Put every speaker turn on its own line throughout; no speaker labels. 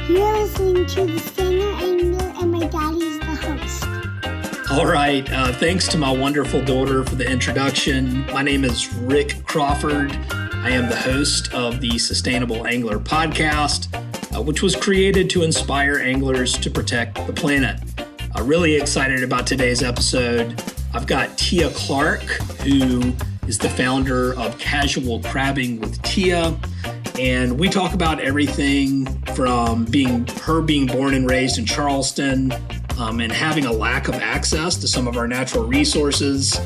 You're listening to The Standard Angler, and my daddy's the host.
All right. Thanks to my wonderful daughter for the introduction. My name is Rick Crawford. I am the host of the Sustainable Angler podcast, which was created to inspire anglers to protect the planet. Really excited about today's episode. I've got Tia Clark, who is the founder of Casual Crabbing with Tia. And we talk about everything from being born and raised in Charleston, and having a lack of access to some of our natural resources,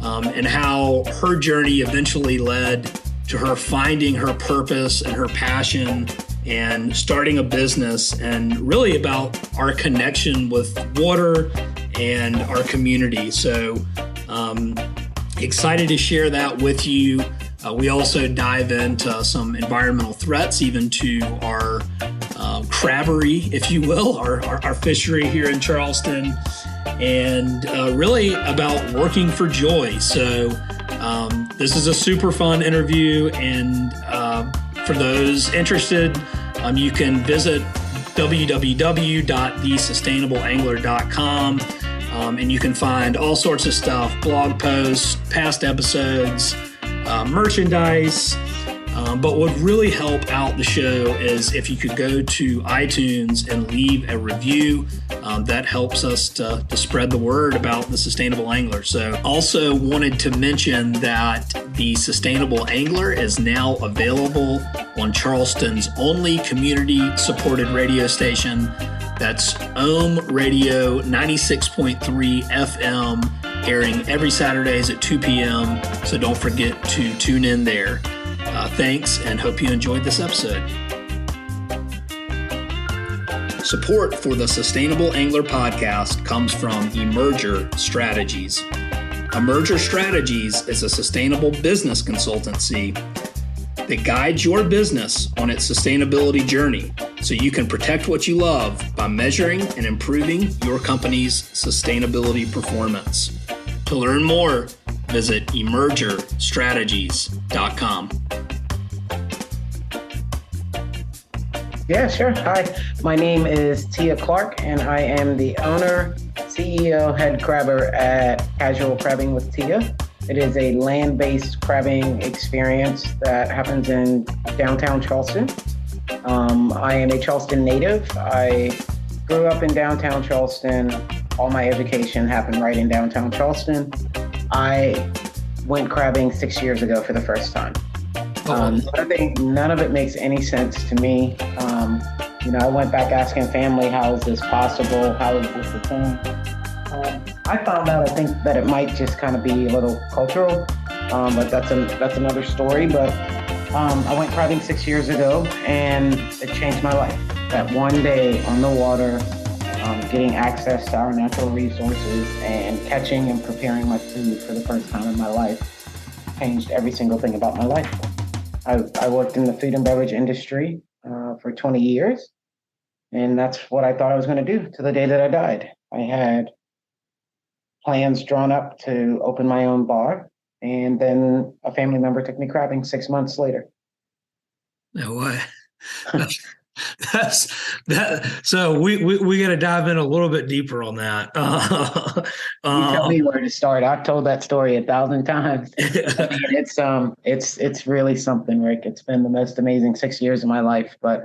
and how her journey eventually led to her finding her purpose and her passion and starting a business, and really about our connection with water and our community. So excited to share that with you. We also dive into some environmental threats, even to our crabbery, if you will, our fishery here in Charleston, and really about working for joy. So this is a super fun interview, and for those interested, you can visit www.thesustainableangler.com, and you can find all sorts of stuff, blog posts, past episodes, merchandise. But what would really help out the show is if you could go to iTunes and leave a review. That helps us to spread the word about the Sustainable Angler. So also wanted to mention that the Sustainable Angler is now available on Charleston's only community-supported radio station. That's Ohm Radio 96.3 FM, airing every Saturdays at 2 p.m. So don't forget to tune in there. Thanks, and hope you enjoyed this episode. Support for the Sustainable Angler podcast comes from Emerger Strategies. Emerger Strategies is a sustainable business consultancy that guides your business on its sustainability journey so you can protect what you love by measuring and improving your company's sustainability performance. To learn more, visit emergerstrategies.com.
Yeah, sure. Hi, my name is Tia Clark, and I am the owner, CEO, head crabber at Casual Crabbing with Tia. It is a land-based crabbing experience that happens in downtown Charleston. I am a Charleston native. I grew up in downtown Charleston. All my education happened right in downtown Charleston. I went crabbing 6 years ago for the first time. None of it makes any sense to me. I went back asking family, how is this possible? How is this a thing? I found out, I think that it might just kind of be a little cultural, but that's another story. But I went crabbing 6 years ago, and it changed my life. That one day on the water, getting access to our natural resources and catching and preparing my food for the first time in my life changed every single thing about my life. I worked in the food and beverage industry for 20 years, and that's what I thought I was going to do to the day that I died. I had plans drawn up to open my own bar, and then a family member took me crabbing 6 months later.
No way. That's that. So we got to dive in a little bit deeper on that.
You tell me where to start. I've told that story 1,000 times. I mean, it's really something, Rick. It's been the most amazing 6 years of my life. But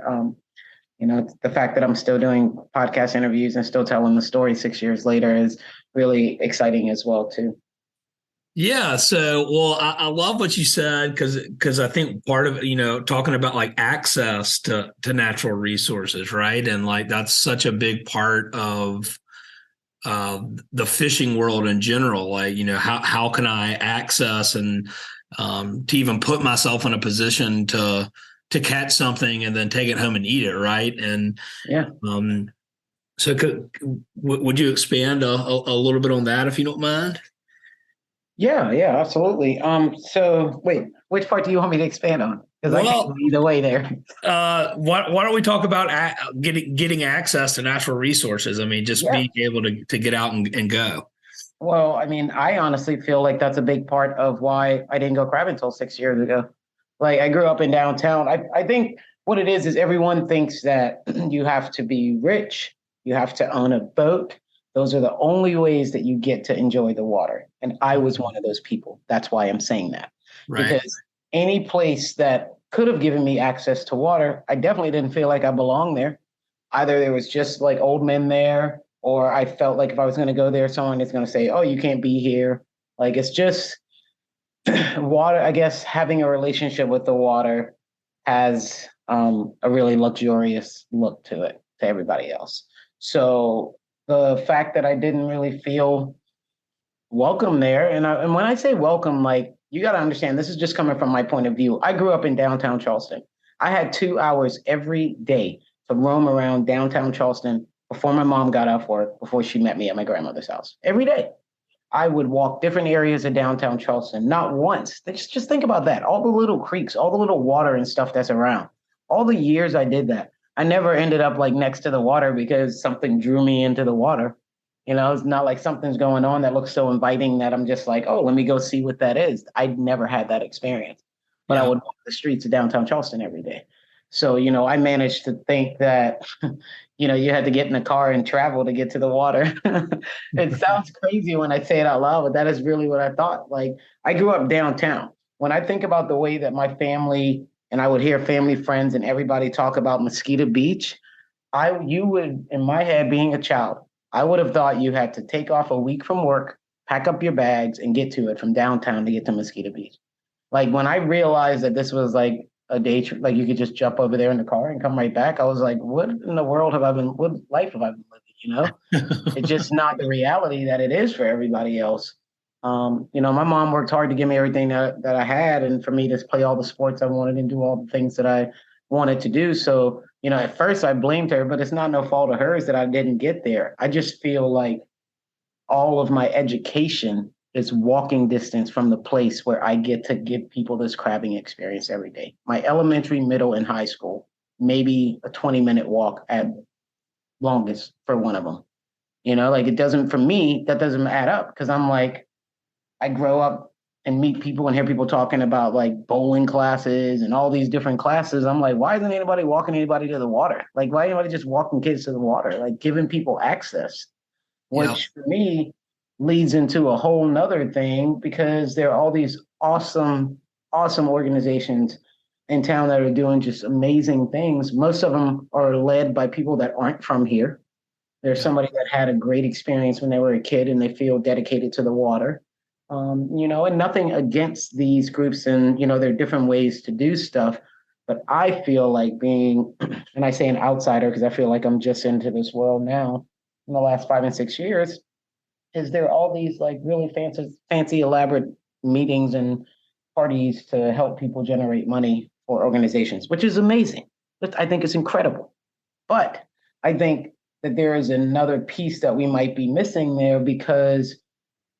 the fact that I'm still doing podcast interviews and still telling the story 6 years later is really exciting as well too.
Yeah. So, well, I love what you said, because I think part of it, talking about like access to natural resources, right? And like that's such a big part of the fishing world in general. Like, how can I access and to even put myself in a position to catch something and then take it home and eat it, right? And
yeah.
So would you expand a little bit on that, if you don't mind?
Yeah, absolutely. So wait, which part do you want me to expand on? Because I can go either way there.
Why don't we talk about getting access to natural resources? I mean, just being able to get out and go.
Well, I mean, I honestly feel like that's a big part of why I didn't go crabbing until 6 years ago. Like I grew up in downtown. I think what it is everyone thinks that you have to be rich, you have to own a boat. Those are the only ways that you get to enjoy the water. And I was one of those people. That's why I'm saying that.
Right.
Because any place that could have given me access to water, I definitely didn't feel like I belonged there. Either there was just like old men there, or I felt like if I was going to go there, someone is going to say, "Oh, you can't be here." Like it's just water. I guess having a relationship with the water has a really luxurious look to it to everybody else. So the fact that I didn't really feel welcome there, and when I say welcome, like you got to understand, this is just coming from my point of view. I grew up in downtown Charleston. I had 2 hours every day to roam around downtown Charleston before my mom got off work, before she met me at my grandmother's house. Every day, I would walk different areas of downtown Charleston, not once. Just think about that. All the little creeks, all the little water and stuff that's around. All the years I did that, I never ended up like next to the water because something drew me into the water. You know, it's not like something's going on that looks so inviting that I'm just like, oh, let me go see what that is. I'd never had that experience, but I would walk the streets of downtown Charleston every day. So, I managed to think that, you had to get in a car and travel to get to the water. It sounds crazy when I say it out loud, but that is really what I thought. Like I grew up downtown. When I think about the way that my family and I would hear family friends and everybody talk about Mosquito Beach, you would, in my head, being a child, I would have thought you had to take off a week from work, pack up your bags, and get to it from downtown to get to Mosquito Beach. Like when I realized that this was like a day trip, like you could just jump over there in the car and come right back, I was like, what in the world what life have I been living? It's just not the reality that it is for everybody else. My mom worked hard to give me everything that I had and for me to play all the sports I wanted and do all the things that I wanted to do. So, at first I blamed her, but it's not no fault of hers that I didn't get there. I just feel like all of my education is walking distance from the place where I get to give people this crabbing experience every day. My elementary, middle, and high school, maybe a 20-minute walk at longest for one of them. Like it doesn't, for me, that doesn't add up because I'm like, I grow up and meet people and hear people talking about like bowling classes and all these different classes. I'm like, why isn't anybody walking anybody to the water? Like, why anybody just walking kids to the water? Like giving people access, which for me leads into a whole nother thing because there are all these awesome, awesome organizations in town that are doing just amazing things. Most of them are led by people that aren't from here. There's somebody that had a great experience when they were a kid and they feel dedicated to the water. And nothing against these groups and, there are different ways to do stuff. But I feel like being, and I say an outsider because I feel like I'm just into this world now in the last 5 and 6 years, is there are all these like really fancy, elaborate meetings and parties to help people generate money for organizations, which is amazing. I think it's incredible. But I think that there is another piece that we might be missing there because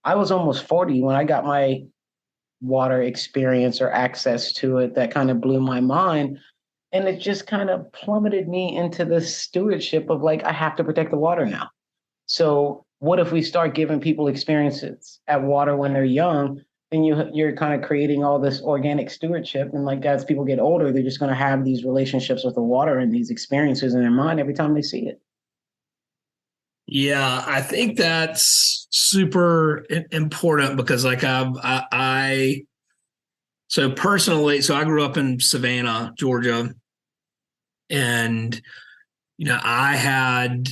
I was almost 40 when I got my water experience or access to it that kind of blew my mind. And it just kind of plummeted me into this stewardship of like, I have to protect the water now. So what if we start giving people experiences at water when they're young? Then you're kind of creating all this organic stewardship. And like as people get older, they're just going to have these relationships with the water and these experiences in their mind every time they see it.
Yeah, I think that's super important because like so personally, so I grew up in Savannah, Georgia, and I had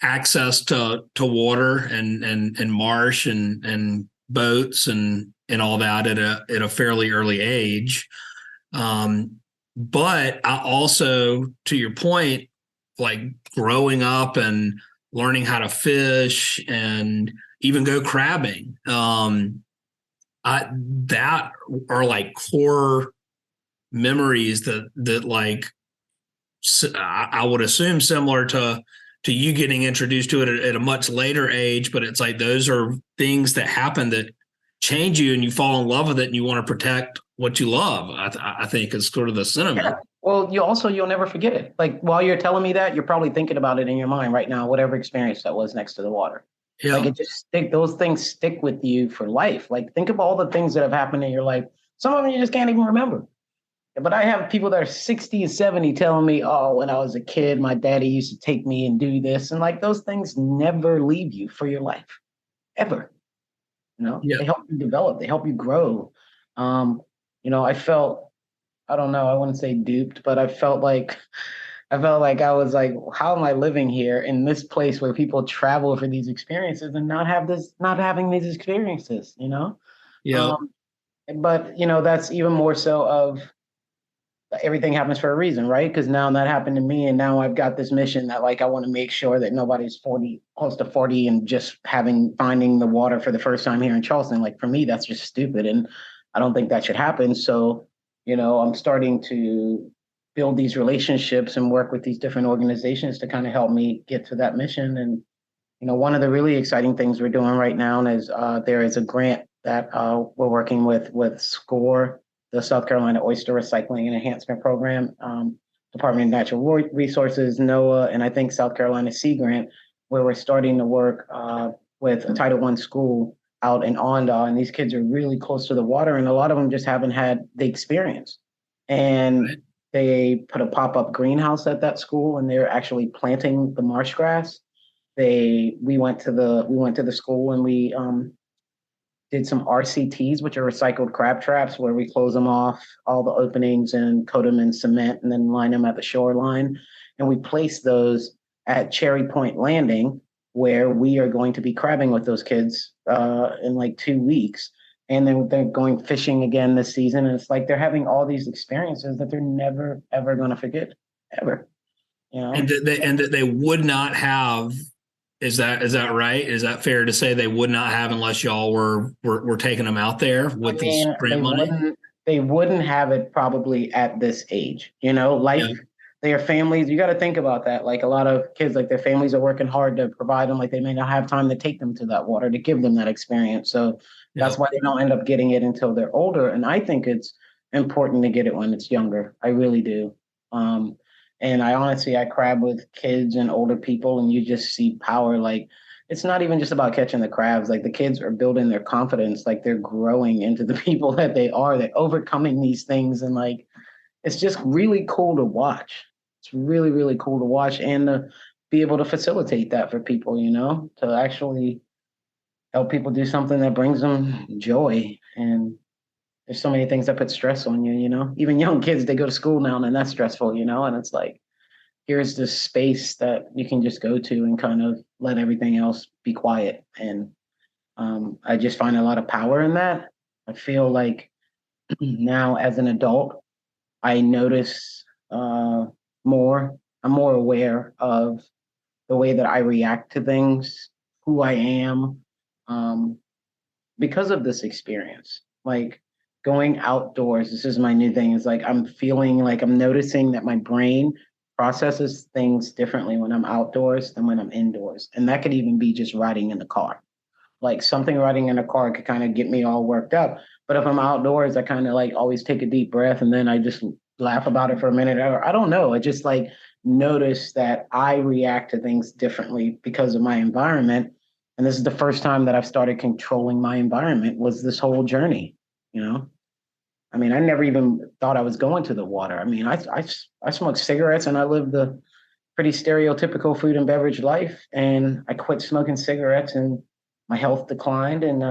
access to water and marsh and boats and all that at a fairly early age. But I also, to your point, like growing up and learning how to fish and even go crabbing, that are like core memories that like I would assume similar to you getting introduced to it at a much later age, but it's like those are things that happen that change you and you fall in love with it and you want to protect what you love. I think is sort of the sentiment.
Yeah. Well, you'll never forget it. Like while you're telling me that, you're probably thinking about it in your mind right now, whatever experience that was next to the water. Yeah. Like those things stick with you for life. Like think of all the things that have happened in your life Some of them you just can't even remember. But I have people that are 60 and 70 telling me, oh, when I was a kid, my daddy used to take me and do this. And like those things never leave you for your life, ever.
Yeah.
They help you develop, they help you grow. I felt, I don't know, I wouldn't say duped, but I felt like I was like, how am I living here in this place where people travel for these experiences and not having these experiences,
Yeah.
Um, but that's even more so of everything happens for a reason, right? Because now that happened to me, and now I've got this mission that like I want to make sure that nobody's 40, close to 40, and just finding the water for the first time here in Charleston. Like for me, that's just stupid, and I don't think that should happen. So, I'm starting to build these relationships and work with these different organizations to kind of help me get to that mission. And one of the really exciting things we're doing right now is there is a grant that we're working with SCORE, the South Carolina Oyster Recycling and Enhancement Program, Department of Natural Resources, NOAA, and I think South Carolina Sea Grant, where we're starting to work with a Title I school out in Ondaw. And these kids are really close to the water, and a lot of them just haven't had the experience. And they put a pop-up greenhouse at that school, and they're actually planting the marsh grass. We went to the school, and we did some RCTs, which are recycled crab traps, where we close them off all the openings and coat them in cement and then line them at the shoreline. And we place those at Cherry Point Landing, where we are going to be crabbing with those kids in like 2 weeks. And then they're going fishing again this season. And it's like they're having all these experiences that they're never, ever going to forget, ever.
And that they would not have. Is that right? Is that fair to say they would not have unless y'all were taking them out there with this grant money?
They wouldn't have it probably at this age. Life,
Yeah.
their families, you got to think about that. Like a lot of kids, like their families are working hard to provide them. Like they may not have time to take them to that water to give them that experience. So that's why they don't end up getting it until they're older. And I think it's important to get it when it's younger. I really do. And I crab with kids and older people, and you just see power. Like it's not even just about catching the crabs. Like the kids are building their confidence. Like they're growing into the people that they are. They're overcoming these things, and like it's just really cool to watch. It's really, really cool to watch and to be able to facilitate that for people. To actually help people do something that brings them joy. And there's so many things that put stress on you. Even young kids, they go to school now and that's stressful, and it's like, here's this space that you can just go to and kind of let everything else be quiet. And I just find a lot of power in that. I feel like now as an adult, I notice more. I'm more aware of the way that I react to things, who I am, because of this experience. Like going outdoors, this is my new thing. Is like I'm feeling like I'm noticing that my brain processes things differently when I'm outdoors than when I'm indoors. And that could even be just riding in the car. Like something riding in a car could kind of get me all worked up. But if I'm outdoors, I kind of like always take a deep breath and then I just laugh about it for a minute. Or I don't know. I just like notice that I react to things differently because of my environment. And this is the first time that I've started controlling my environment was this whole journey, I mean, I never even thought I was going to the water. I mean, I smoked cigarettes and I lived the pretty stereotypical food and beverage life. And I quit smoking cigarettes and my health declined. And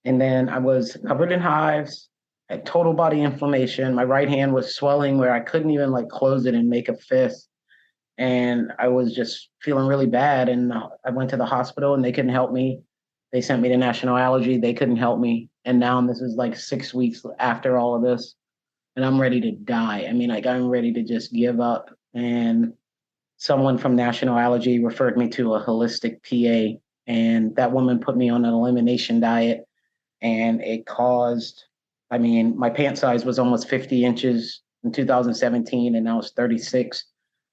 then I was covered in hives, had total body inflammation. My right hand was swelling where I couldn't even like close it and make a fist. And I was just feeling really bad. And I went to the hospital and they couldn't help me. They sent me to National Allergy. They couldn't help me. And now this is like 6 weeks after all of this. And I'm ready to die. I mean, like I'm ready to just give up. And someone from National Allergy referred me to a holistic PA. And that woman put me on an elimination diet. And it caused, I mean, my pant size was almost 50 inches in 2017. And now it's 36.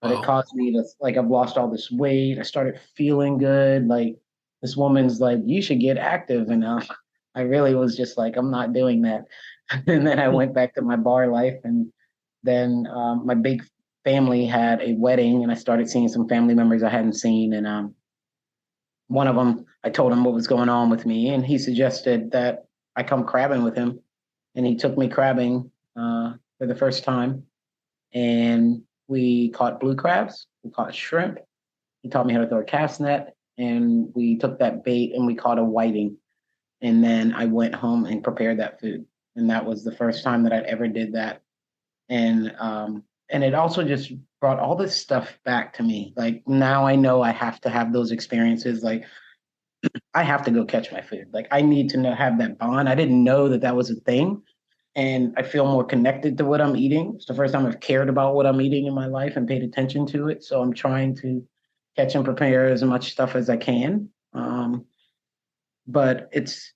But It caused me to, like, I've lost all this weight. I started feeling good. Like, this woman's like, you should get active. And I really was just like, I'm not doing that. And then I went back to my bar life. And then my big family had a wedding and I started seeing some family members I hadn't seen. And one of them, I told him what was going on with me. And he suggested that I come crabbing with him. and he took me crabbing for the first time. And we caught blue crabs, we caught shrimp. He taught me how to throw a cast net, and we took that bait and we caught a whiting. And then I went home and prepared that food. And that was the first time that I'd ever did that. And it also just brought all this stuff back to me. Like now I know I have to have those experiences. Like I have to go catch my food. Like I need to have that bond. I didn't know that that was a thing. And I feel more connected to what I'm eating. It's the first time I've cared about what I'm eating in my life and paid attention to it. So I'm trying to catch and prepare as much stuff as I can. But it's,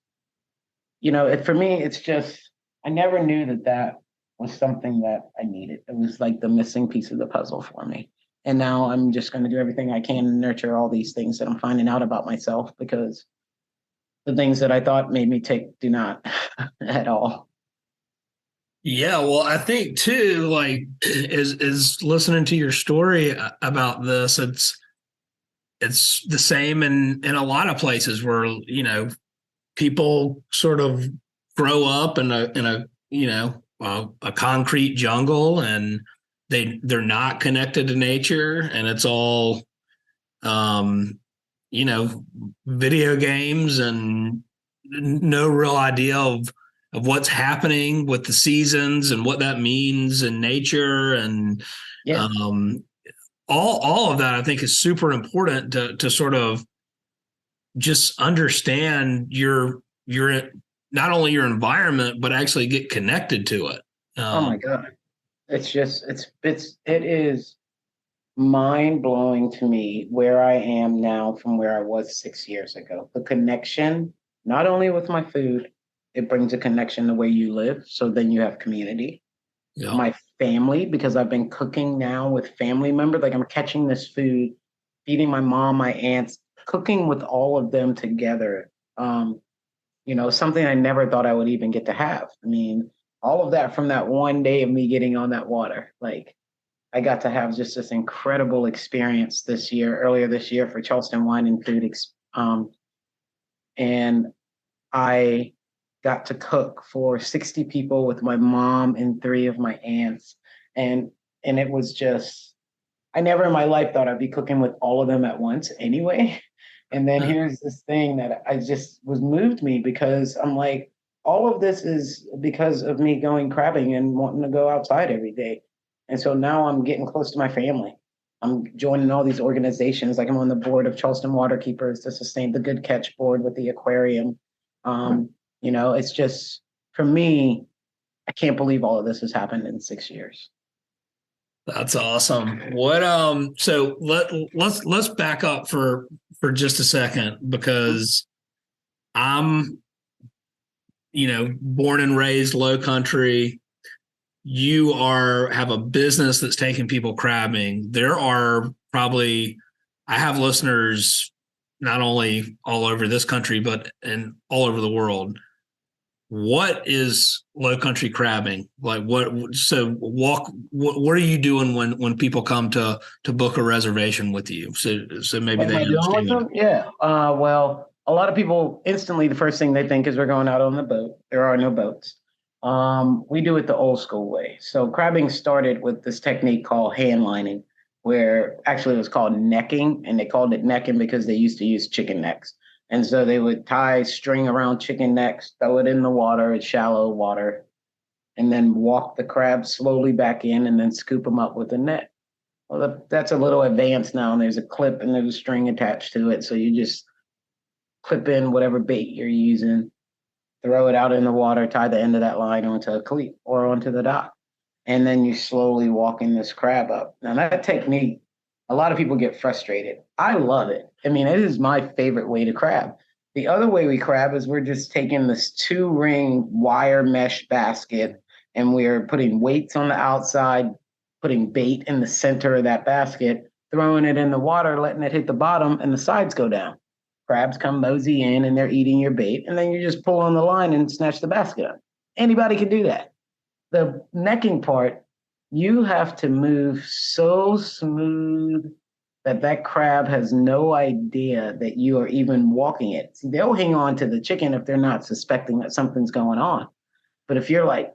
for me, it's just, I never knew that that was something that I needed. It was like the missing piece of the puzzle for me. And now I'm just going to do everything I can to nurture all these things that I'm finding out about myself, because the things that I thought made me tick do not at all.
Yeah, well, I think too, like is listening to your story about this, it's the same in a lot of places where, people sort of grow up in a concrete jungle, and they're not connected to nature, and it's all video games and no real idea of what's happening with the seasons and what that means in nature. And
Yeah.
All of that, I think, is super important to sort of just understand your not only your environment, but actually get connected to it.
Oh my God. It is mind blowing to me where I am now from where I was 6 years ago. The connection, not only with my food, it brings a connection the way you live. So then you have community. Yeah. My family, because I've been cooking now with family members, like I'm catching this food, feeding my mom, my aunts, cooking with all of them together. Something I never thought I would even get to have. I mean, all of that from that one day of me getting on that water. Like I got to have just this incredible experience earlier this year for Charleston Wine and Food. And I got to cook for 60 people with my mom and 3 of my aunts. And it was just, I never in my life thought I'd be cooking with all of them at once anyway. And then here's this thing that I just moved me, because I'm like, all of this is because of me going crabbing and wanting to go outside every day. And so now I'm getting close to my family. I'm joining all these organizations. Like I'm on the board of Charleston Waterkeepers to sustain the Good Catch board with the aquarium. It's just, for me, I can't believe all of this has happened in 6 years.
That's awesome. What so let's back up for just a second, because I'm born and raised low country. You have a business that's taking people crabbing. There are probably, I have listeners not only all over this country, but all over the world. What is low country crabbing? Like what are you doing when people come to book a reservation with you? So maybe they understand. With them?
Yeah. Well, a lot of people instantly, the first thing they think is we're going out on the boat. There are no boats. We do it the old school way. So crabbing started with this technique called hand lining, where actually it was called necking, and they called it necking because they used to use chicken necks. And so they would tie string around chicken necks, throw it in the water, it's shallow water, and then walk the crab slowly back in and then scoop them up with a net. Well, that's a little advanced now, and there's a clip and there's a string attached to it. So you just clip in whatever bait you're using, throw it out in the water, tie the end of that line onto a cleat or onto the dock, and then you slowly walking this crab up. Now that technique, a lot of people get frustrated. I love it. I mean, it is my favorite way to crab. The other way we crab is we're just taking this 2-ring wire mesh basket, and we're putting weights on the outside, putting bait in the center of that basket, throwing it in the water, letting it hit the bottom, and the sides go down. Crabs come mosey in, and they're eating your bait, and then you just pull on the line and snatch the basket up. Anybody can do that. The necking part, you have to move so smooth that crab has no idea that you are even walking it. See, they'll hang on to the chicken if they're not suspecting that something's going on. But if you're like,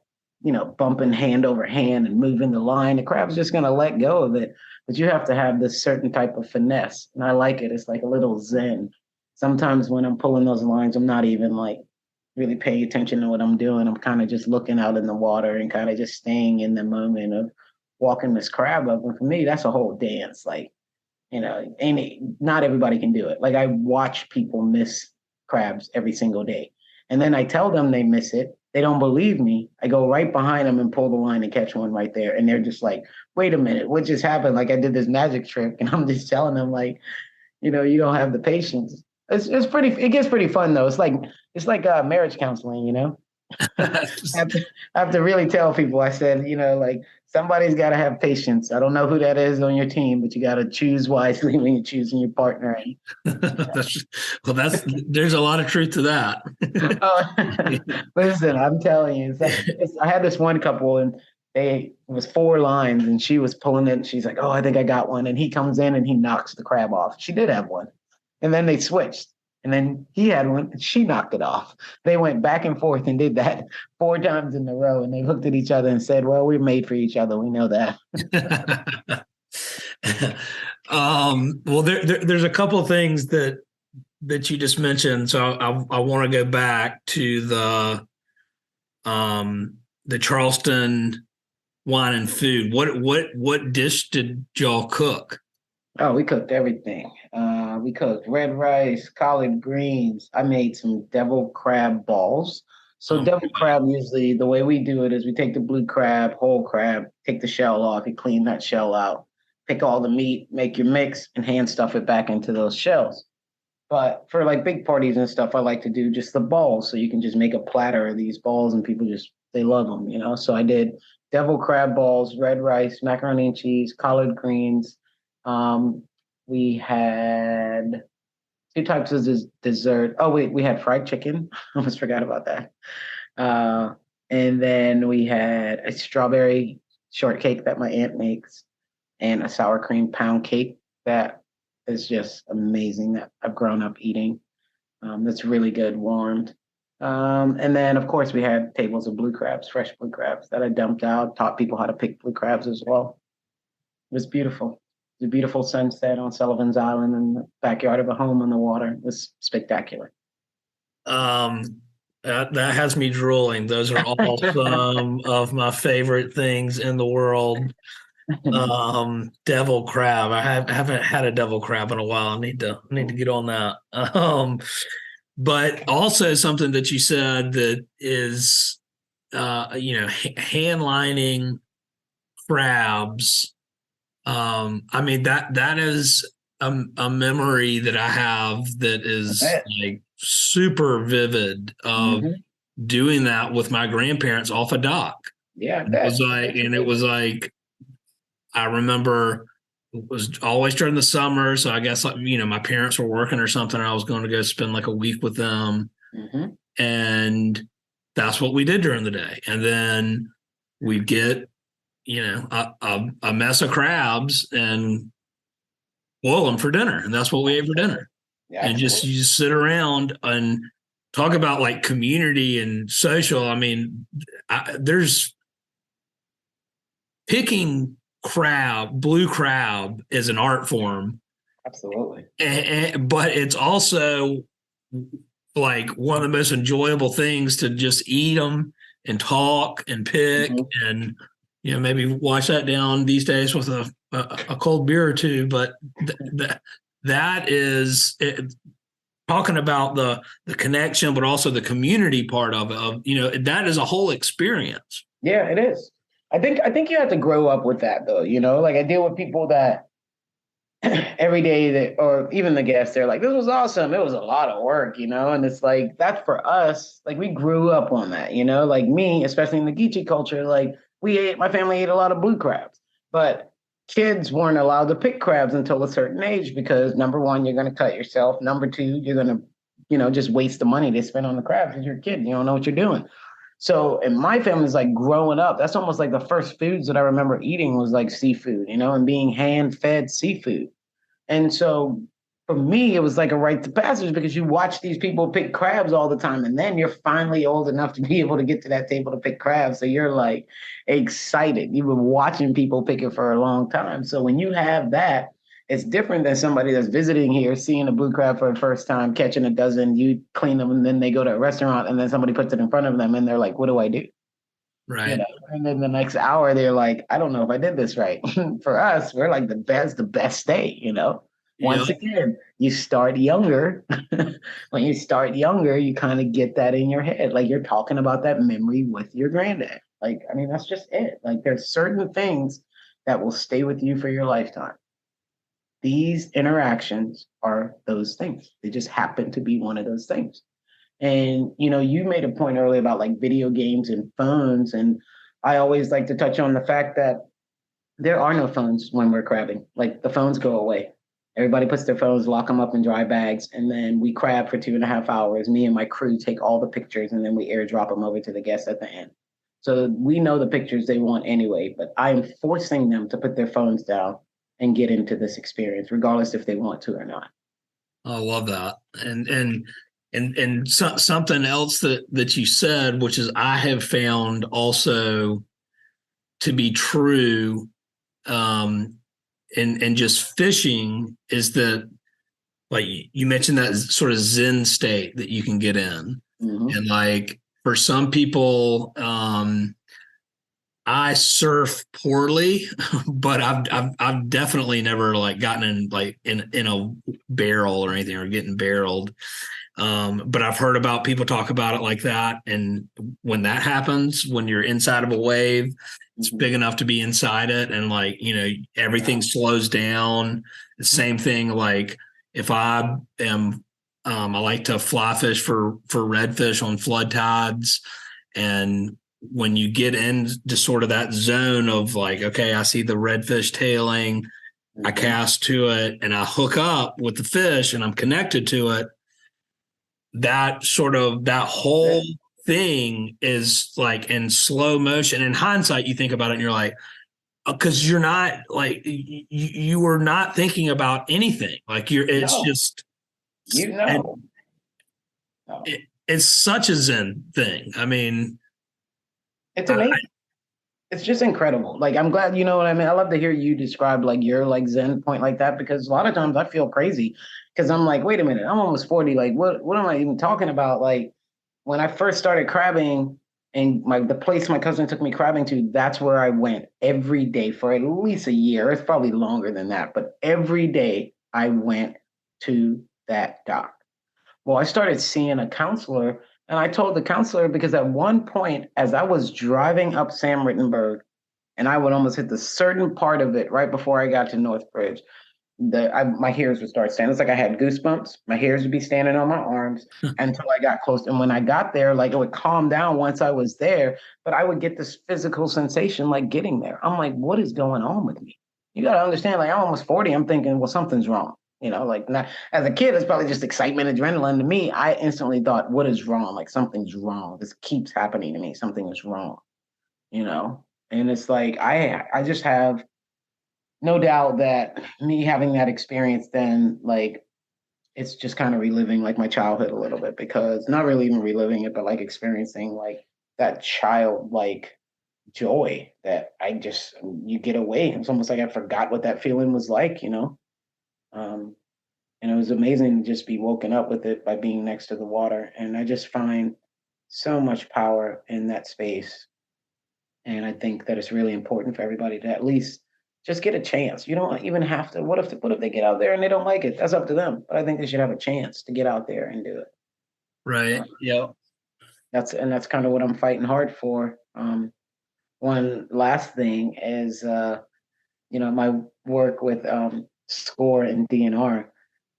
bumping hand over hand and moving the line, the crab's just going to let go of it. But you have to have this certain type of finesse. And I like it. It's like a little zen. Sometimes when I'm pulling those lines, I'm not even like really paying attention to what I'm doing. I'm kind of just looking out in the water and kind of just staying in the moment of walking this crab up. And for me, that's a whole dance. Like, not everybody can do it. Like I watch people miss crabs every single day. And then I tell them they miss it. They don't believe me. I go right behind them and pull the line and catch one right there. And they're just like, wait a minute, what just happened? Like I did this magic trick and I'm just telling them like, you don't have the patience. It gets pretty fun though. It's like marriage counseling, I have to really tell people, I said, like somebody's got to have patience. I don't know who that is on your team, but you got to choose wisely when you're choosing your partner.
There's a lot of truth to that.
Listen, I'm telling you, I had this one couple and it was 4 lines and she was pulling it and she's like, oh, I think I got one. And he comes in and he knocks the crab off. She did have one. And then they switched. And then he had one, and she knocked it off. They went back and forth and did that 4 times in a row. And they looked at each other and said, well, we're made for each other. We know that.
Well, there's a couple of things that you just mentioned. So I want to go back to the Charleston wine and food. What dish did y'all cook?
Oh, we cooked everything. We cooked red rice, collard greens. I made some devil crab balls. So devil crab, usually the way we do it is we take the blue crab, whole crab, take the shell off, you clean that shell out, pick all the meat, make your mix, and hand stuff it back into those shells. But for like big parties and stuff, I like to do just the balls. So you can just make a platter of these balls and people they love them, So I did devil crab balls, red rice, macaroni and cheese, collard greens. We had 2 types of dessert. Oh, wait, we had fried chicken. I almost forgot about that. And then we had a strawberry shortcake that my aunt makes and a sour cream pound cake that is just amazing that I've grown up eating. That's really good, warmed. And then, of course, we had tables of blue crabs, fresh blue crabs that I dumped out, taught people how to pick blue crabs as well. It was beautiful. The beautiful sunset on Sullivan's Island in the backyard of a home on the water. It was spectacular.
That has me drooling. Those are all some of my favorite things in the world. Devil crab. I haven't had a devil crab in a while. I need to get on that. But also something that you said that is, hand lining crabs. I mean, that is a memory that I have that is like super vivid of doing that with my grandparents off a dock.
Yeah.
It was like, I remember it was always during the summer. So I guess my parents were working or something. And I was going to go spend like a week with them. And that's what we did during the day. And then we'd get, a mess of crabs and boil them for dinner. And that's what we ate for dinner. Yeah, and you just sit around and talk about like community and social. I mean, there's picking blue crab is an art form.
Absolutely.
But it's also like one of the most enjoyable things to just eat them and talk and pick and maybe wash that down these days with a cold beer or two. But that is it, talking about the connection, but also the community part of it. That is a whole experience.
Yeah, it is. I think you have to grow up with that though. Like I deal with people that every day or even the guests, they're like, this was awesome. It was a lot of work, and it's like, that's for us. Like we grew up on that, like me, especially in the Geechee culture, like my family ate a lot of blue crabs, but kids weren't allowed to pick crabs until a certain age because number one, you're going to cut yourself. Number two, you're going to, just waste the money they spend on the crabs because you're a kid. You don't know what you're doing. So in my family's like growing up, that's almost like the first foods that I remember eating was like seafood, and being hand fed seafood. And so for me, it was like a rite of passage because you watch these people pick crabs all the time, and then you're finally old enough to be able to get to that table to pick crabs. So you're like excited. You've been watching people pick it for a long time. So when you have that, it's different than somebody that's visiting here, seeing a blue crab for the first time, catching a dozen, you clean them, and then they go to a restaurant, and then somebody puts it in front of them, and they're like, "What do I do?"
Right.
And then the next hour, they're like, "I don't know if I did this right." For us, we're like the best day.
Yeah.
Once again, you start younger. When you start younger, you kind of get that in your head. Like you're talking about that memory with your granddad. Like, I mean, that's just it. Like there's certain things that will stay with you for your lifetime. These interactions are those things. They just happen to be one of those things. And you made a point earlier about like video games and phones, and I always like to touch on the fact that there are no phones when we're crabbing. Like the phones go away. Everybody puts their phones, lock them up in dry bags, and then we crab for 2.5 hours. Me and my crew take all the pictures, and then we airdrop them over to the guests at the end. So we know the pictures they want anyway, but I'm forcing them to put their phones down and get into this experience, regardless if they want to or not.
I love that. Something else that you said, which is I have found also to be true, and just fishing is that, like you mentioned, that sort of Zen state that you can get in.
Mm-hmm.
And like for some people, I surf poorly, but I've definitely never like gotten in like in a barrel or anything or getting barreled. But I've heard about people talk about it like that. And when that happens, when you're inside of a wave, it's big enough to be inside it. And like, everything slows down. The same thing, like if I am, I like to fly fish for redfish on flood tides. And when you get into sort of that zone of like, okay, I see the redfish tailing, I cast to it and I hook up with the fish and I'm connected to it. That whole thing is like in slow motion. In hindsight, you think about it and you're like, because you're not like you were not thinking about anything. Like it's just it's such a Zen thing. I mean,
it's amazing. It's just incredible. Like, I'm glad, you know what I mean? I love to hear you describe like your like Zen point like that, because a lot of times I feel crazy because I'm like, wait a minute, I'm almost 40. Like, what am I even talking about? Like when I first started crabbing and the place my cousin took me crabbing to, that's where I went every day for at least a year. It's probably longer than that, but every day I went to that dock. Well, I started seeing a counselor, and I told the counselor because at one point, as I was driving up Sam Rittenberg, and I would almost hit the certain part of it right before I got to Northbridge, my hairs would start standing. It's like I had goosebumps. My hairs would be standing on my arms until I got close. And when I got there, like it would calm down once I was there, but I would get this physical sensation like getting there. I'm like, what is going on with me? You got to understand, like I'm almost 40. I'm thinking, well, something's wrong. Like not, as a kid, it's probably just excitement, adrenaline. To me, I instantly thought, what is wrong? Like something's wrong. This keeps happening to me. Something is wrong, And it's like, I just have no doubt that me having that experience then, like, it's just kind of reliving like my childhood a little bit, because not really even reliving it, but like experiencing like that childlike joy that you get away. It's almost like I forgot what that feeling was like. And it was amazing to just be woken up with it by being next to the water. And I just find so much power in that space. And I think that it's really important for everybody to at least just get a chance. You don't even have to. What if they get out there and they don't like it? That's up to them. But I think they should have a chance to get out there and do it.
Right. Yeah.
That's kind of what I'm fighting hard for. One last thing is, my work with SCORE and DNR.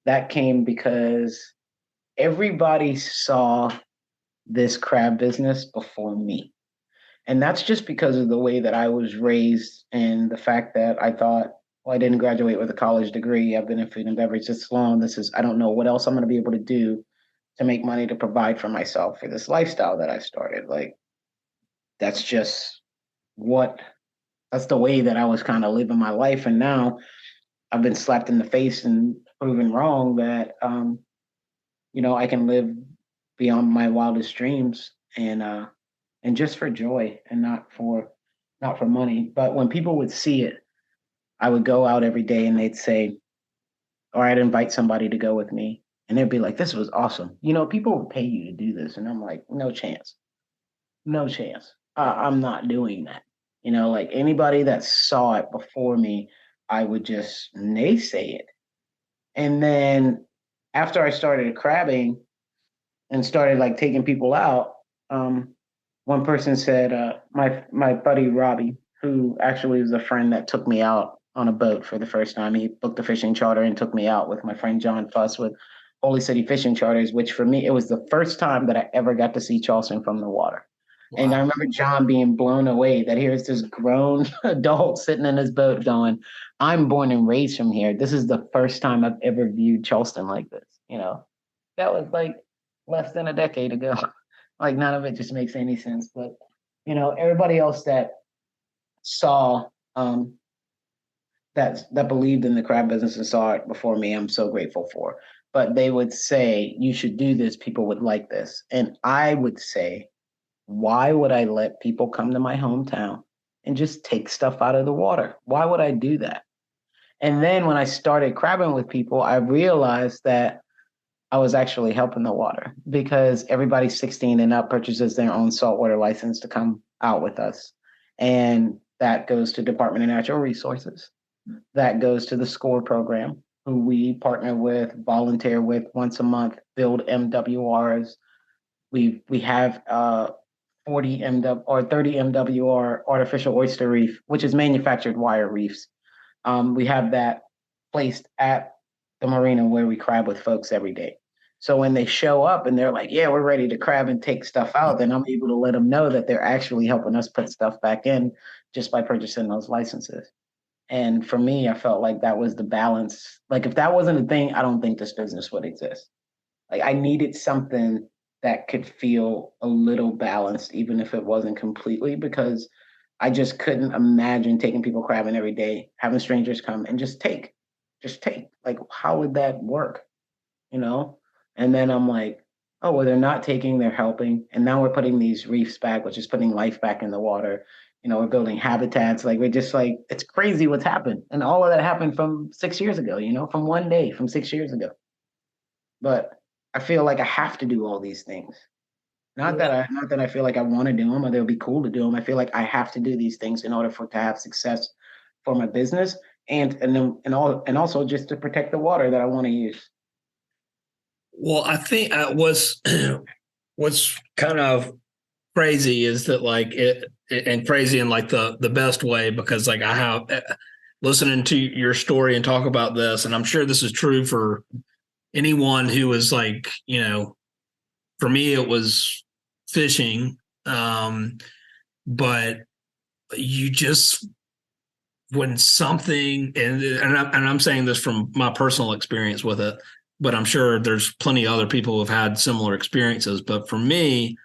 That came because everybody saw this crab business before me. And that's just because of the way that I was raised and the fact that I thought, well, I didn't graduate with a college degree. I've been in food and beverage this long. I don't know what else I'm going to be able to do to make money to provide for myself for this lifestyle that I started. Like, that's the way that I was kind of living my life. And now I've been slapped in the face and proven wrong that, I can live beyond my wildest dreams and just for joy and not for money. But when people would see it, I would go out every day and they'd say, or I'd invite somebody to go with me, and they'd be like, "This was awesome. People would pay you to do this," and I'm like, "No chance, no chance. I'm not doing that." Like anybody that saw it before me, I would just naysay it. And then after I started crabbing and started like taking people out, one person said, my buddy Robbie, who actually was a friend that took me out on a boat for the first time. He booked a fishing charter and took me out with my friend John Fuss with Holy City Fishing Charters, which for me, it was the first time that I ever got to see Charleston from the water. Wow. And I remember John being blown away that here's this grown adult sitting in his boat going, "I'm born and raised from here. This is the first time I've ever viewed Charleston like this." That was like less than a decade ago. Like none of it just makes any sense. But, everybody else that saw, that believed in the crab business and saw it before me, I'm so grateful for. But they would say, "You should do this. People would like this." And I would say, why would I let people come to my hometown and just take stuff out of the water? Why would I do that? And then when I started crabbing with people, I realized that I was actually helping the water because everybody 16 and up purchases their own saltwater license to come out with us. And that goes to Department of Natural Resources. That goes to the SCORE program, who we partner with, volunteer with once a month, build MWRs. We have 40 MW or 30 MWR artificial oyster reef, which is manufactured wire reefs. We have that placed at the marina where we crab with folks every day. So when they show up and they're like, "Yeah, we're ready to crab and take stuff out," then I'm able to let them know that they're actually helping us put stuff back in just by purchasing those licenses. And for me, I felt like that was the balance. Like if that wasn't a thing, I don't think this business would exist. Like I needed something that could feel a little balanced, even if it wasn't completely, because I just couldn't imagine taking people crabbing every day, having strangers come and just take. Like, how would that work? And then I'm like, oh, well, they're not taking, they're helping. And now we're putting these reefs back, which is putting life back in the water. We're building habitats. Like, we're just like, it's crazy what's happened. And all of that happened from 6 years ago, from one day, from 6 years ago. But I feel like I have to do all these things. Not that I feel like I want to do them or they'll be cool to do them. I feel like I have to do these things in order to have success for my business and also just to protect the water that I want to use.
Well, I think what's kind of crazy is that like and crazy in like the best way, because like I have listening to your story and talk about this, and I'm sure this is true for anyone who was like, for me, it was fishing. But you just, when something, and I'm saying this from my personal experience with it, but I'm sure there's plenty of other people who have had similar experiences. But for me,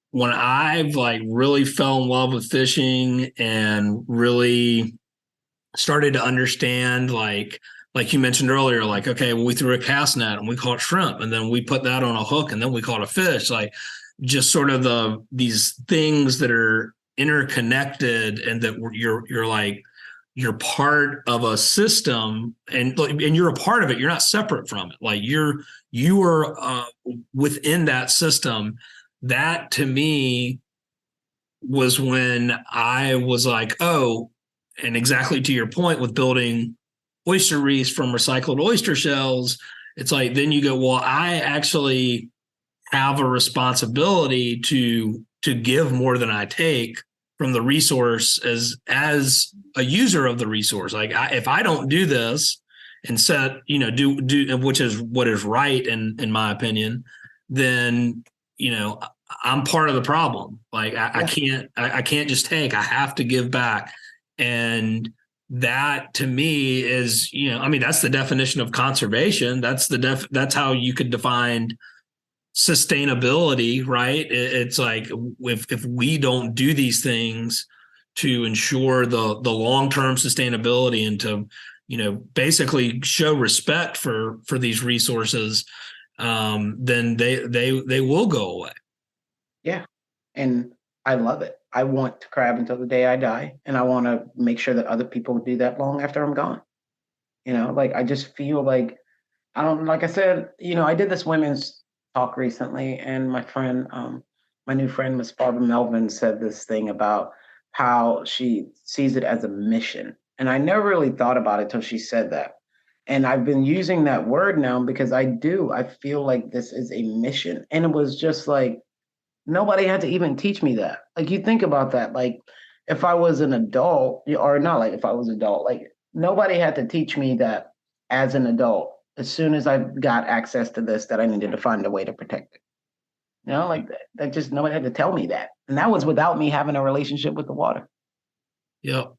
when I've like really fell in love with fishing and really started to understand, like you mentioned earlier, like, okay, well, we threw a cast net and we caught shrimp, and then we put that on a hook and then we caught a fish, like just sort of these things that are interconnected and that you're part of a system and you're a part of it. You're not separate from it. Like you are within that system. That to me was when I was like, oh, and exactly to your point with building oyster reefs from recycled oyster shells, it's like, then you go, well, I actually have a responsibility to give more than I take from the resource as a user of the resource. Like if I don't do this and set, do, which is what is right in my opinion, then, I'm part of the problem. Like I can't just take, I have to give back. And that to me is, that's the definition of conservation. That's how you could define sustainability, right? It's like if we don't do these things to ensure the long-term sustainability and basically show respect for these resources, then they will go away.
Yeah. And I love it. I want to crab until the day I die. And I want to make sure that other people do that long after I'm gone. Like I just feel like I don't, like I said, I did this women's talk recently, and my new friend, Miss Barbara Melvin, said this thing about how she sees it as a mission. And I never really thought about it till she said that. And I've been using that word now because I feel like this is a mission. And it was just like, nobody had to even teach me that. Like, you think about that. Like, if I was an adult, or not like if I was adult, like, nobody had to teach me that as an adult. As soon as I got access to this, that I needed to find a way to protect it. Like that just nobody had to tell me that. And that was without me having a relationship with the water.
Yep.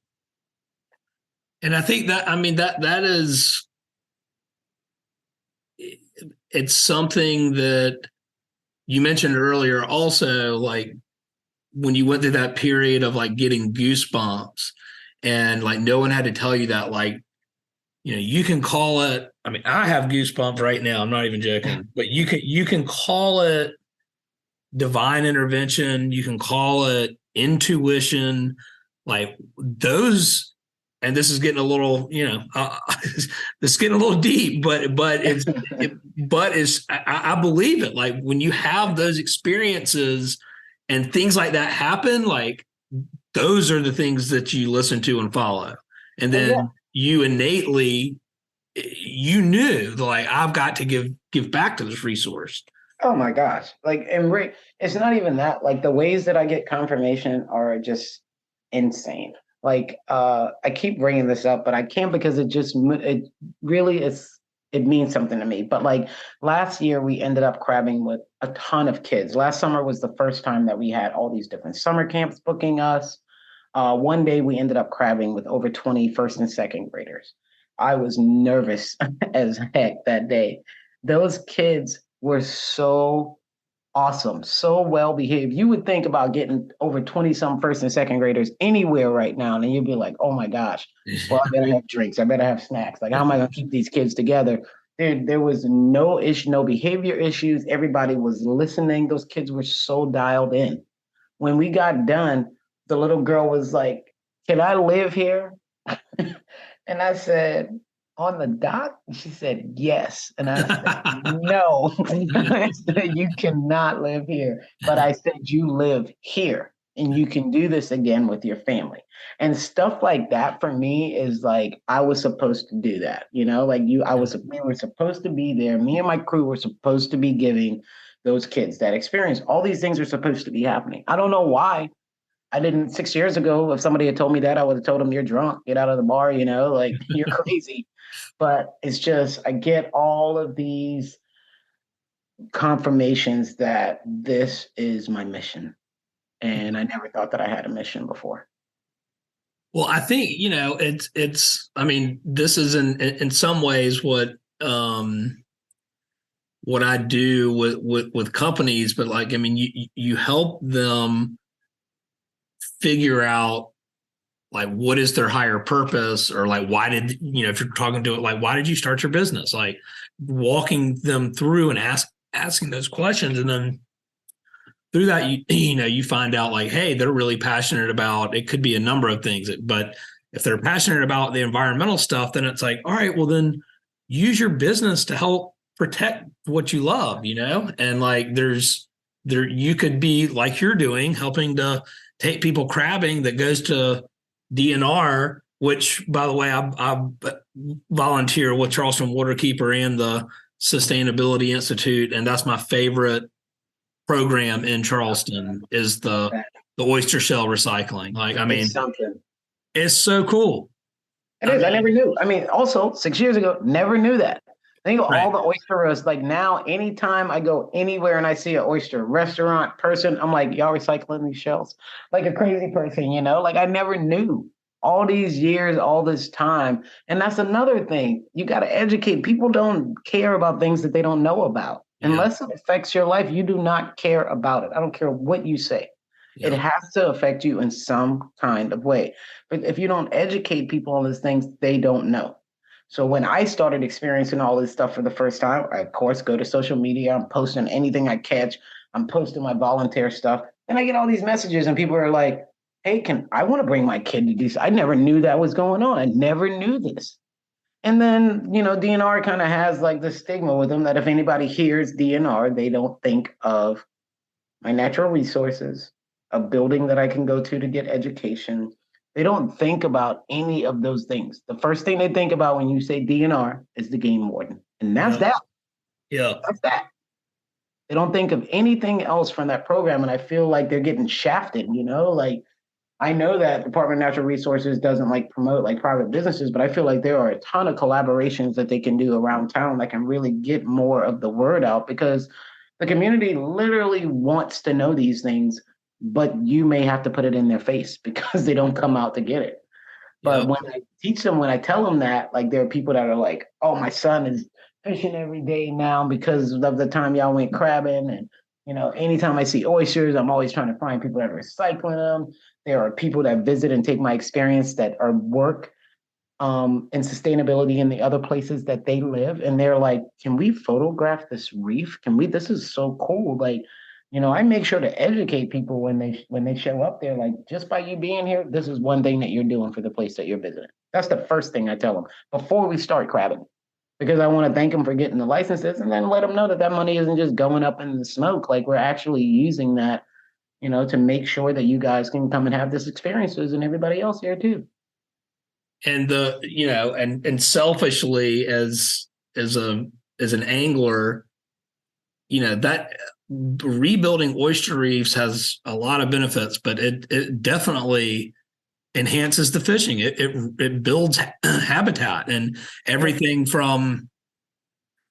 And I think that is, it's something that you mentioned earlier also, like when you went through that period of like getting goosebumps and like no one had to tell you that, like, you can call it, I mean, I have goosebumps right now. I'm not even joking, but you can call it divine intervention. You can call it intuition, like those. And this is getting a little, this is getting a little deep, but I believe it. Like when you have those experiences and things like that happen, like those are the things that you listen to and follow. And then you innately, you knew like, I've got to give back to this resource.
Oh my gosh. Like, and it's not even that, like the ways that I get confirmation are just insane. Like, I keep bringing this up, but I can't because it means something to me. But like last year, we ended up crabbing with a ton of kids. Last summer was the first time that we had all these different summer camps booking us. One day we ended up crabbing with over 20 first and second graders. I was nervous as heck that day. Those kids were so awesome, so well behaved. You would think about getting over 20 some first and second graders anywhere right now, and you'd be like, oh my gosh, well, I better have drinks, I better have snacks. Like, how am I gonna keep these kids together? There was no issue, no behavior issues. Everybody was listening. Those kids were so dialed in. When we got done, the little girl was like, can I live here? And I said, on the dock? She said, yes. And I said, no. I said, you cannot live here. But I said, you live here and you can do this again with your family. And stuff like that for me is like, I was supposed to do that. We were supposed to be there. Me and my crew were supposed to be giving those kids that experience. All these things are supposed to be happening. I don't know why. I didn't 6 years ago. If somebody had told me that, I would have told them, you're drunk, get out of the bar, like you're crazy. But it's just, I get all of these confirmations that this is my mission. And I never thought that I had a mission before.
Well, I think, I mean, this is in some ways what I do with companies, but like, I mean, you help them figure out like what is their higher purpose, or like why did if you're talking to it, like why did you start your business, like walking them through and asking those questions. And then through that you find out like, hey, they're really passionate about, it could be a number of things, but if they're passionate about the environmental stuff, then it's like, all right, well then use your business to help protect what you love, and like you could be like you're doing, helping to take people crabbing that goes to DNR, which, by the way, I volunteer with Charleston Waterkeeper and the Sustainability Institute, and that's my favorite program in Charleston is the oyster shell recycling. Like, I mean, it's so cool.
It is. I never knew. I mean, also 6 years ago, never knew that. Think of all the oysters. Like now, anytime I go anywhere and I see an oyster restaurant person, I'm like, y'all recycling these shells? Like a crazy person, Like I never knew all these years, all this time. And that's another thing. You got to educate. People don't care about things that they don't know about. Yeah. Unless it affects your life, you do not care about it. I don't care what you say. Yeah. It has to affect you in some kind of way. But if you don't educate people on these things, they don't know. So when I started experiencing all this stuff for the first time, I of course go to social media. I'm posting anything I catch. I'm posting my volunteer stuff, and I get all these messages, and people are like, "Hey, I want to bring my kid to do this? I never knew that was going on. I never knew this." And then, DNR kind of has like the stigma with them that if anybody hears DNR, they don't think of my natural resources, a building that I can go to get education. They don't think about any of those things. The first thing they think about when you say DNR is the game warden. And that's
Yeah.
that.
Yeah.
That's that. They don't think of anything else from that program. And I feel like they're getting shafted, like I know that Department of Natural Resources doesn't like promote like private businesses, but I feel like there are a ton of collaborations that they can do around town that can really get more of the word out because the community literally wants to know these things, but you may have to put it in their face because they don't come out to get it. But
Yep.
when I teach them, when I tell them that, like there are people that are like, oh, my son is fishing every day now because of the time y'all went crabbing. And, anytime I see oysters, I'm always trying to find people that are recycling them. There are people that visit and take my experience that are work and sustainability in the other places that they live. And they're like, can we photograph this reef? This is so cool. Like, I make sure to educate people when they show up there, like just by you being here, this is one thing that you're doing for the place that you're visiting. That's the first thing I tell them before we start crabbing, because I want to thank them for getting the licenses and then let them know that that money isn't just going up in the smoke. Like we're actually using that, to make sure that you guys can come and have this experiences and everybody else here too.
And and selfishly as an angler, that rebuilding oyster reefs has a lot of benefits, but it definitely enhances the fishing. It builds habitat and everything from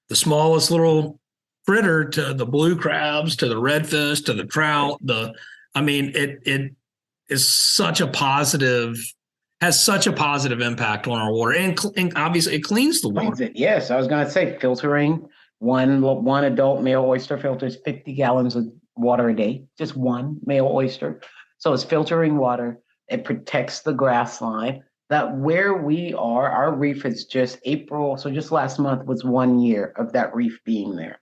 the smallest little critter to the blue crabs to the redfish to the trout. It is such a positive, has such a positive impact on our water, and obviously it cleans the water.
Cleans it. Yes, I was going to say filtering. One adult male oyster filters 50 gallons of water a day, just one male oyster. So it's filtering water. It protects the grass line. That where we are, our reef is just April. So just last month was 1 year of that reef being there.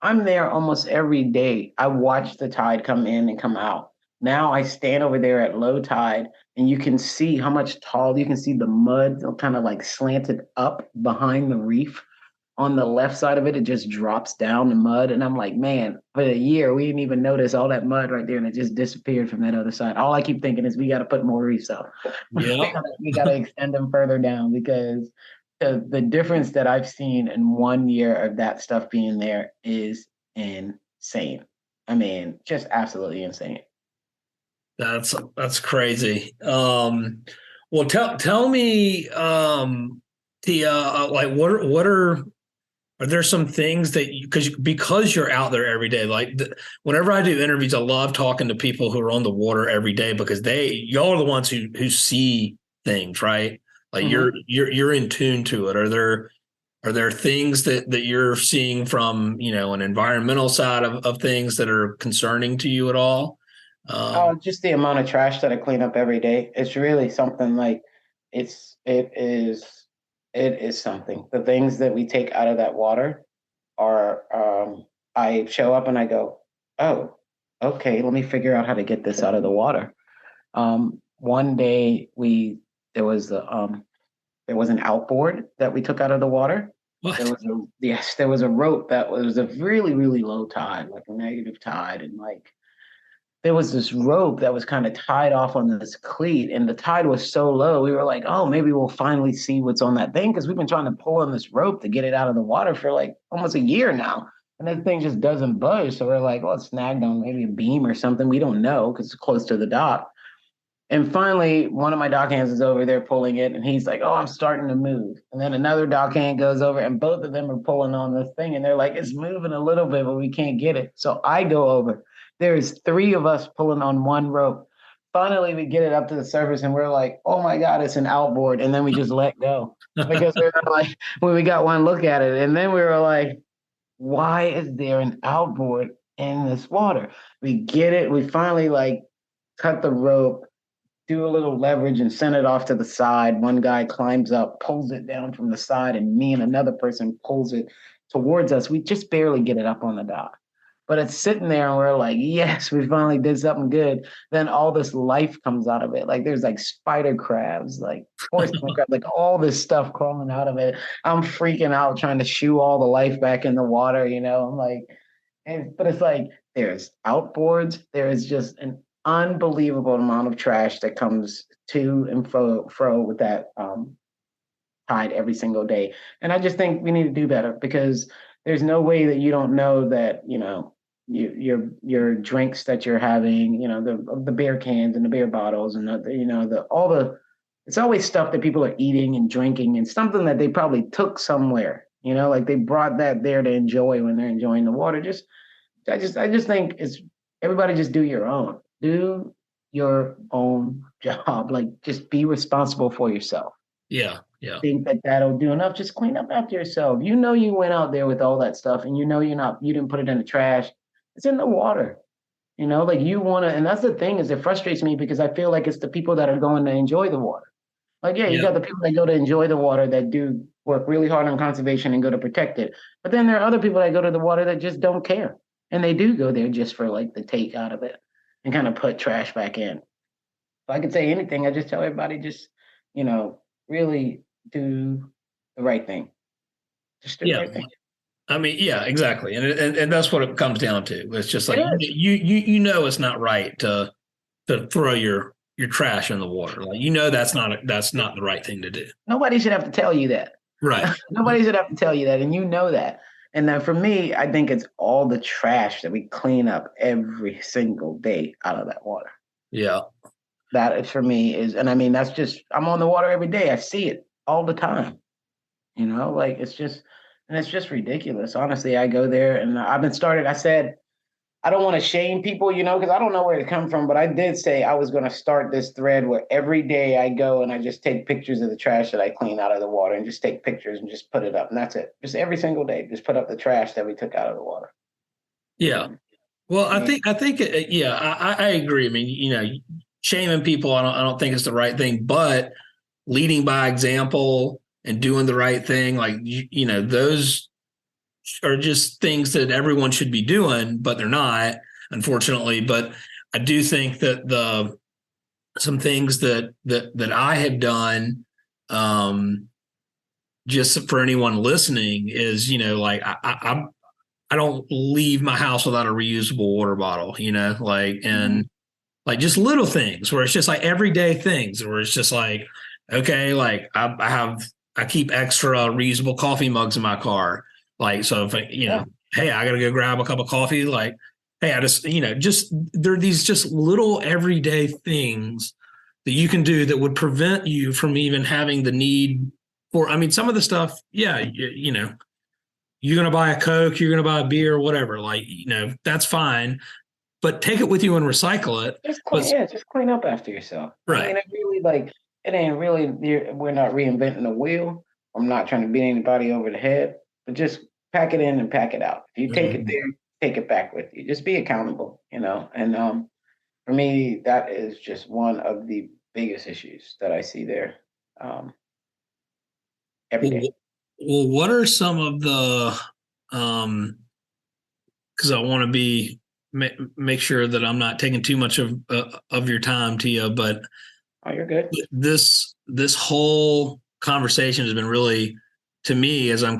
I'm there almost every day. I watch the tide come in and come out. Now I stand over there at low tide and you can see how much tall, you can see the mud kind of like slanted up behind the reef. On the left side of it, it just drops down the mud. And I'm like, man, for a year, we didn't even notice all that mud right there. And it just disappeared from that other side. All I keep thinking is we got to put more reefs out.
Yeah.
we got to extend them further down because the difference that I've seen in 1 year of that stuff being there is insane. I mean, just absolutely insane.
That's crazy. Well, tell me, Tia, like what are there some things that because you're out there every day, like whenever I do interviews, I love talking to people who are on the water every day because y'all are the ones who see things, right? Like you're in tune to it. Are there things that you're seeing from, an environmental side of things that are concerning to you at all?
Just the amount of trash that I clean up every day. It's really something like it is something. The things that we take out of that water are I show up and I go, oh, okay, let me figure out how to get this out of the water. One day there was an outboard that we took out of the water.
What?
There was a rope that was a really, really low tide, like a negative tide, and like there was this rope that was kind of tied off on this cleat, and the tide was so low. We were like, oh, maybe we'll finally see what's on that thing because we've been trying to pull on this rope to get it out of the water for like almost a year now. And that thing just doesn't budge. So we're like, well, it's snagged on maybe a beam or something. We don't know because it's close to the dock. And finally, one of my dock hands is over there pulling it, and he's like, oh, I'm starting to move. And then another dock hand goes over, and both of them are pulling on this thing, and they're like, it's moving a little bit, but we can't get it. So I go over. There's three of us pulling on one rope. Finally, we get it up to the surface, and we're like, oh, my God, it's an outboard. And then we just let go because we were like, when we got one look at it, and then we were like, why is there an outboard in this water? We get it. We finally, like, cut the rope, do a little leverage and send it off to the side. One guy climbs up, pulls it down from the side, and me and another person pulls it towards us. We just barely get it up on the dock. But it's sitting there and we're like, yes, we finally did something good. Then all this life comes out of it. Like there's like spider crabs, like oyster crabs, like all this stuff crawling out of it. I'm freaking out trying to shoo all the life back in the water, you know. I'm like, but it's like there's outboards, there is just an unbelievable amount of trash that comes to and fro with that tide every single day. And I just think we need to do better because there's no way that you don't know that, you know, your drinks that you're having, you know, the beer cans and the beer bottles and the, you know, the all the it's always stuff that people are eating and drinking and something that they probably took somewhere, you know, like they brought that there to enjoy when they're enjoying the water. I just think it's everybody just do your own. Do your own job. Like just be responsible for yourself.
Yeah. Yeah.
Think that that'll do enough. Just clean up after yourself. You know you went out there with all that stuff and you know you didn't put it in the trash. It's in the water. You know, like you want to, and that's the thing is it frustrates me because I feel like it's the people that are going to enjoy the water. Like, yeah, you got the people that go to enjoy the water that do work really hard on conservation and go to protect it. But then there are other people that go to the water that just don't care. And they do go there just for like the take out of it and kind of put trash back in. If I could say anything, I just tell everybody just, you know, really do the right thing. Just do the right thing.
I mean, yeah, exactly, and that's what it comes down to. It's just like you know it's not right to throw your trash in the water. Like you know that's not the right thing to do.
Nobody should have to tell you that.
Right.
Nobody should have to tell you that, and you know that. And then for me, I think it's all the trash that we clean up every single day out of that water.
Yeah.
That is for me is, and I mean that's just I'm on the water every day. I see it all the time. You know, like it's just ridiculous. Honestly, I go there and I said, I don't want to shame people, you know, because I don't know where to come from, but I did say I was going to start this thread where every day I go and I just take pictures of the trash that I clean out of the water and just take pictures and just put it up. And that's it. Just every single day, just put up the trash that we took out of the water.
Yeah. Well, I think, I agree. I mean, you know, shaming people, I don't think it's the right thing, but leading by example and doing the right thing, like, you know, those are just things that everyone should be doing, but they're not, unfortunately. But I do think that some things that I have done, just for anyone listening is, you know, like I don't leave my house without a reusable water bottle, you know, like, and like just little things where it's just like everyday things where it's just like, okay, like I keep extra reusable coffee mugs in my car. Like, so if you know, hey, I got to go grab a cup of coffee. Like, hey, I just, you know, just, there are these just little everyday things that you can do that would prevent you from even having the need for, I mean, some of the stuff, you know, you're going to buy a Coke, you're going to buy a beer, whatever, like, you know, that's fine, but take it with you and recycle it.
Just clean up after yourself.
Right.
I mean, it ain't really, we're not reinventing the wheel. I'm not trying to beat anybody over the head, but just pack it in and pack it out. If you take it there, take it back with you. Just be accountable, you know? And for me, that is just one of the biggest issues that I see there every day.
Well, what are some of the, because I want to make sure that I'm not taking too much of your time, Tia, but
oh, you're good.
This whole conversation has been really, to me, as I'm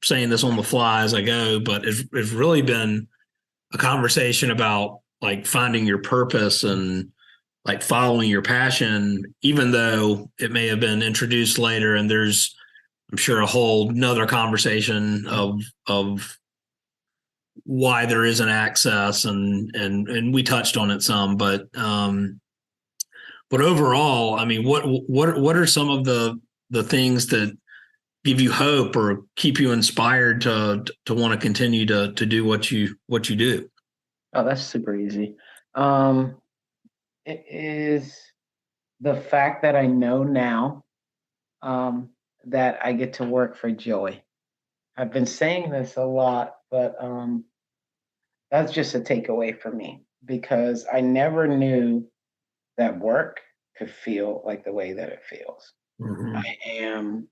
saying this on the fly as I go, but it's really been a conversation about like finding your purpose and like following your passion, even though it may have been introduced later. And there's, I'm sure, a whole nother conversation of why there isn't access, and we touched on it some, but overall, I mean, what are some of the things that give you hope or keep you inspired to want to continue to do what you do?
Oh, that's super easy. It is the fact that I know now that I get to work for joy. I've been saying this a lot, but that's just a takeaway for me because I never knew that work could feel like the way that it feels.
Mhm.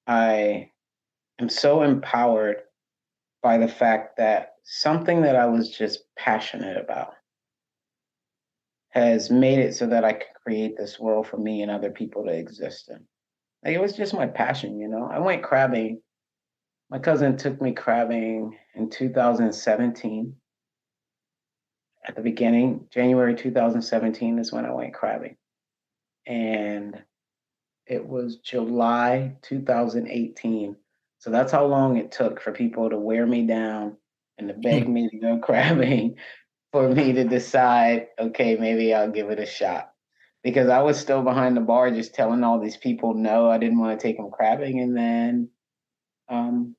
I am so empowered by the fact that something that I was just passionate about has made it so that I could create this world for me and other people to exist in. Like, it was just my passion, you know. I went crabbing. My cousin took me crabbing in 2017. At the beginning, January 2017 is when I went crabbing. And it was July 2018. So that's how long it took for people to wear me down and to beg me to go crabbing for me to decide, okay, maybe I'll give it a shot. Because I was still behind the bar just telling all these people no, I didn't want to take them crabbing. And then um,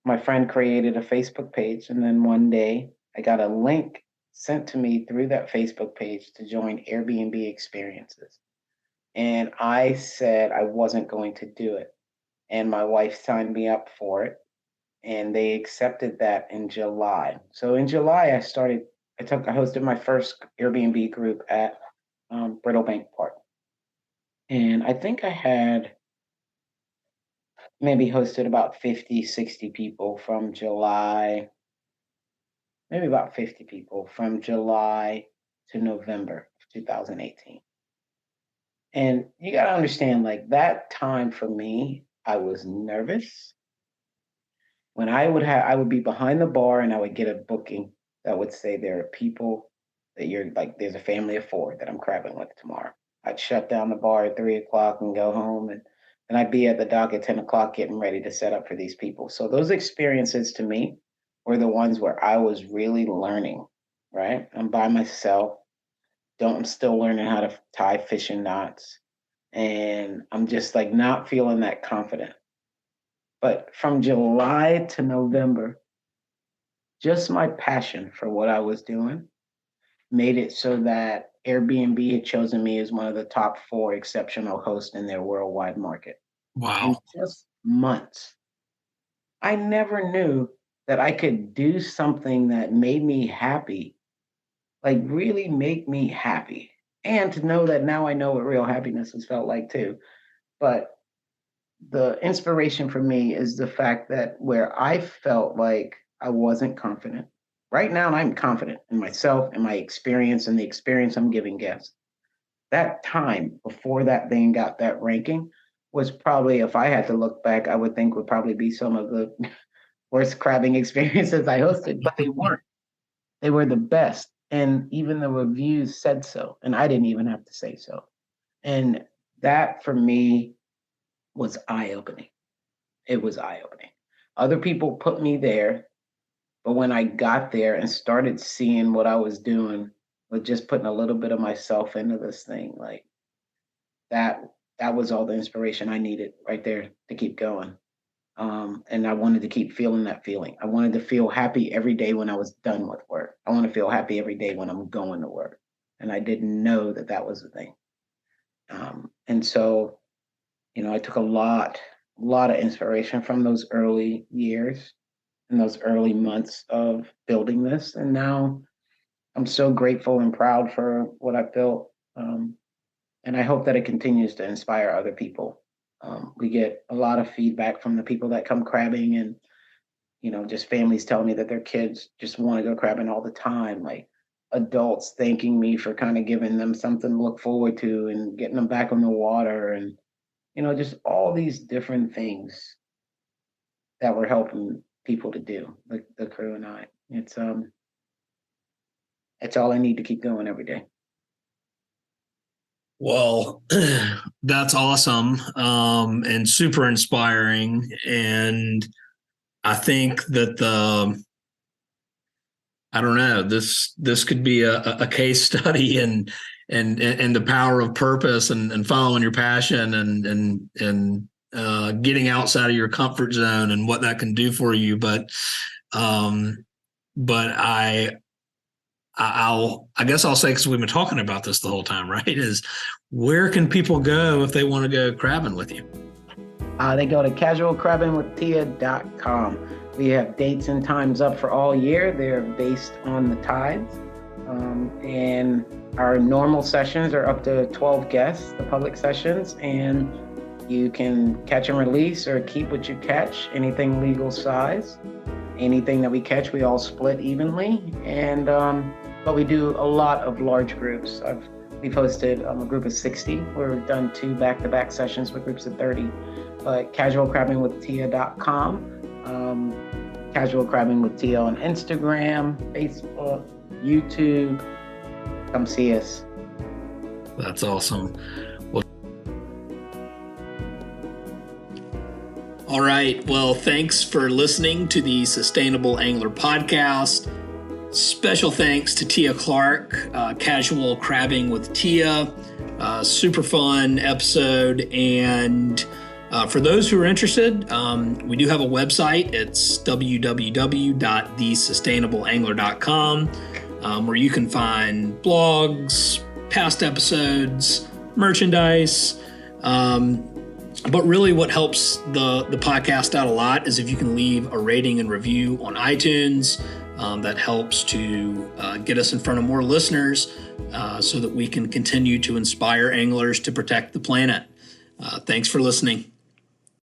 my friend created a Facebook page. And then one day I got a link sent to me through that Facebook page to join Airbnb experiences. And I said I wasn't going to do it. And my wife signed me up for it. And they accepted that in July. So in July, I hosted my first Airbnb group at Brittle Bank Park. And I think I had maybe hosted about 50, 60 people from July, maybe about 50 people from July to November of 2018. And you got to understand, like, that time for me, I was nervous. When I would be behind the bar and I would get a booking that would say there are people that you're like, there's a family of 4 that I'm crabbing with tomorrow. I'd shut down the bar at 3 o'clock and go home, and I'd be at the dock at 10 o'clock getting ready to set up for these people. So those experiences to me were the ones where I was really learning, right? I'm by myself. I'm still learning how to tie fishing knots. And I'm just like not feeling that confident. But from July to November, just my passion for what I was doing made it so that Airbnb had chosen me as one of the top 4 exceptional hosts in their worldwide market. In
Wow.
just months. I never knew that I could do something that made me happy, like really make me happy. And to know that now I know what real happiness has felt like too. But the inspiration for me is the fact that where I felt like I wasn't confident, right now I'm confident in myself and my experience and the experience I'm giving guests. That time before that thing got that ranking was probably, if I had to look back, I would think would probably be some of the worst crabbing experiences I hosted, but they weren't. They were the best. And even the reviews said so. And I didn't even have to say so. And that for me was eye-opening. It was eye-opening. Other people put me there, but when I got there and started seeing what I was doing with just putting a little bit of myself into this thing, like that was all the inspiration I needed right there to keep going. And I wanted to keep feeling that feeling. I wanted to feel happy every day when I was done with work. I want to feel happy every day when I'm going to work. And I didn't know that that was the thing. And so, you know, I took a lot of inspiration from those early years and those early months of building this. And now I'm so grateful and proud for what I built. And I hope that it continues to inspire other people. We get a lot of feedback from the people that come crabbing, and, you know, just families telling me that their kids just want to go crabbing all the time. Like adults thanking me for kind of giving them something to look forward to and getting them back on the water, and, you know, just all these different things that we're helping people to do, like the crew and I. It's all I need to keep going every day.
Well, that's awesome, and super inspiring. And I think that I don't know, this could be a case study in the power of purpose and following your passion and getting outside of your comfort zone and what that can do for you. But I guess I'll say, because we've been talking about this the whole time, right? Is where can people go if they want to go crabbing with you?
They go to casualcrabbingwithtia.com. We have dates and times up for all year. They're based on the tides. And our normal sessions are up to 12 guests, the public sessions, and you can catch and release or keep what you catch, anything legal size. Anything that we catch, we all split evenly. And but we do a lot of large groups. We've hosted a group of 60 where we've done 2 back-to-back sessions with groups of 30. But casualcrabbingwithtia.com, Casual Crabbing with Tia on Instagram, Facebook, YouTube. Come see us.
That's awesome. Well, all right. Well, thanks for listening to the Sustainable Angler Podcast. Special thanks to Tia Clark, Casual Crabbing with Tia. Super fun episode. And for those who are interested, we do have a website. It's www.thesustainableangler.com, where you can find blogs, past episodes, merchandise. But really what helps the podcast out a lot is if you can leave a rating and review on iTunes. That helps to get us in front of more listeners so that we can continue to inspire anglers to protect the planet. Thanks for listening.